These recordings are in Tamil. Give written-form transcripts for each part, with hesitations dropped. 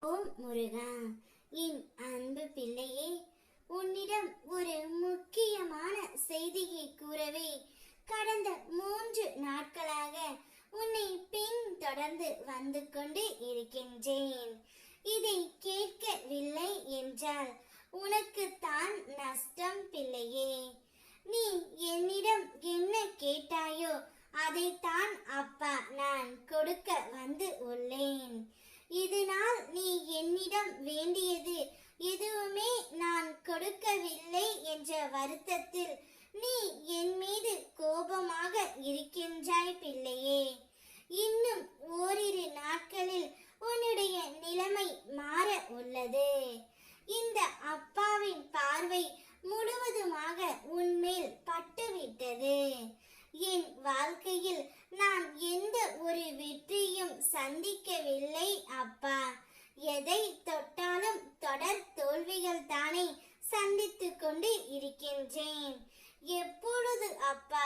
ஓம் முருகா. என் அன்பு பிள்ளையே, உன்னிடம் ஒரு முக்கியமான செய்தியை கூறவே கடந்த 3 நாட்களாக உன்னை பின்தொடர்ந்து வந்து கொண்டு இருக்கின்றேன். இதை கேட்கவில்லை என்றால் உனக்கு தான் நஷ்டம் பிள்ளையே. நீ என்னிடம் என்ன கேட்டாயோ அதைத்தான் அப்பா நான் கொடுக்க வந்து உள்ளேன். இதனால் நீ என்னிடம் வேண்டியது எதுவுமே நான் கொடுக்கவில்லை என்ற வருத்தத்தில் நீ என் மீது கோபமாக இருக்கின்றாய் பிள்ளையே. இன்னும் ஓரிரு நாட்களில் உன்னுடைய நிலைமை மாற உள்ளது. இந்த அப்பாவின் பார்வை முழுவதுமாக உன்மேல் பட்டுவிட்டது. என் வாழ்க்கையில் நான் எந்த ஒரு வெற்றியும் சந்திக்கவில்லை அப்பா. எதை தொட்டாலும் தொடர் தோல்விகள் தானே சந்தித்து கொண்டு இருக்கின்றேன். எப்பொழுது அப்பா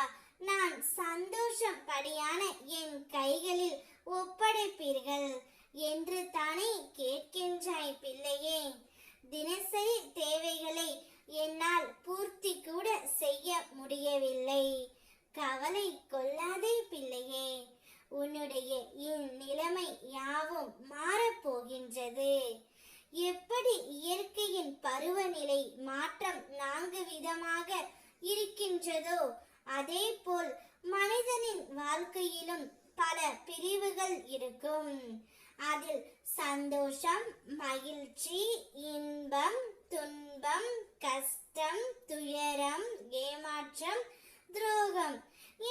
நான் சந்தோஷப்படியான என் கைகளில் ஒப்படைப்பீர்கள் என்று தானே கேட்கின்றாய் பிள்ளையே. தினசரி தேவைகளை என்னால் பூர்த்தி கூட செய்ய முடியவில்லை. கவலை கொள்ளாதே பிள்ளையே. உன்னுடைய இந்நிலைமை யாவும் மாறப்போகின்றது. எப்படி இயற்கையின் பருவநிலை மாற்றம் 4 விதமாக இருக்கின்றதோ அதே போல் மனிதனின் வாழ்க்கையிலும் பல பிரிவுகள் இருக்கும். அதில் சந்தோஷம், மகிழ்ச்சி, இன்பம், துன்பம், கஷ்டம், துயரம், ஏமாற்றம், துரோகம்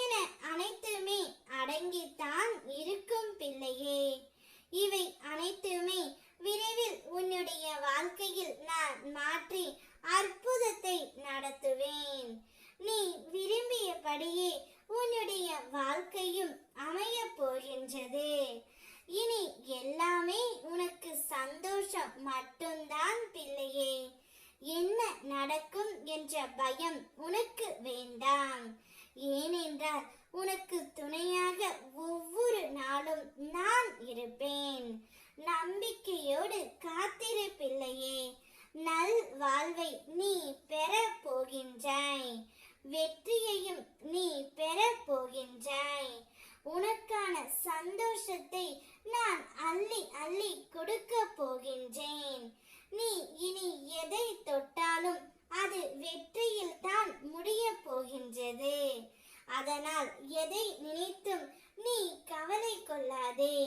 என அனைத்துமே அடங்கித்தான் இருக்கும் பிள்ளையே. இவை அனைத்துமே விரைவில் உன்னுடைய வாழ்க்கையில் நான் மாற்றி அற்புதத்தை நடத்துவேன். நீ விரும்பியபடியே உன்னுடைய வாழ்க்கையும் அமைய போகின்றது. இனி எல்லாமே உனக்கு சந்தோஷம் மட்டும்தான் பிள்ளையே. என்ன நடக்கும் என்ற பயம் உனக்கு வேண்டாம். ஏனென்றால் உனக்கு துணையாக ஒவ்வொரு நாளும் நான் இருப்பேன். நம்பிக்கையோடு காத்திரு பிள்ளையே. நல் வாழ்வை நீ பெற போகின்றாய். வெற்றியையும் நீ பெற போகின்றாய். உனக்கான சந்தோஷத்தை நான் அள்ளி அள்ளி கொடுக்க போகின்றேன். நீ இனி எதை தொட்டாலும் அது வெற்றியில் தான் முடிய போகின்றது. அதனால் எதை நினைத்தும் நீ கவலை கொள்ளாதே.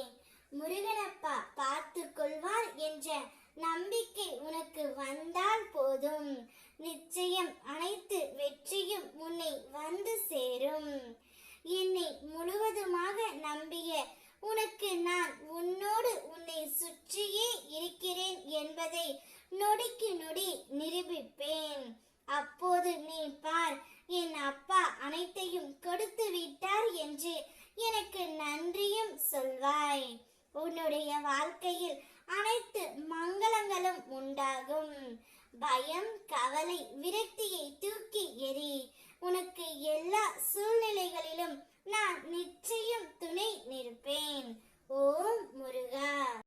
முருகனப்பா பார்த்து கொள்வார் என்ற நம்பிக்கை உனக்கு வந்தால் போதும். நிச்சயம் அனைத்து வெற்றியும் உன்னை வந்து சேரும். என்னை முழுவதுமாக நம்பிய உனக்கு நான் உன்னோடு உன்னை சுற்றியே இருக்கிறேன் என்பதை நொடிக்கு நொடி நிரூபிப்பேன். அப்போது நீ பார், என் அப்பா அனைத்தையும் கொடுத்து விட்டார் என்று எனக்கு நன்றியும் சொல்வாய். உன்னுடைய வாழ்க்கையில் அனைத்து மங்களங்களும் உண்டாகும். பயம், கவலை, விரக்தியை தூக்கி எறி. உனக்கு எல்லா சூழ்நிலைகளிலும் நான் நிச்சயம் துணை நிற்பேன். ஓம் முருகா.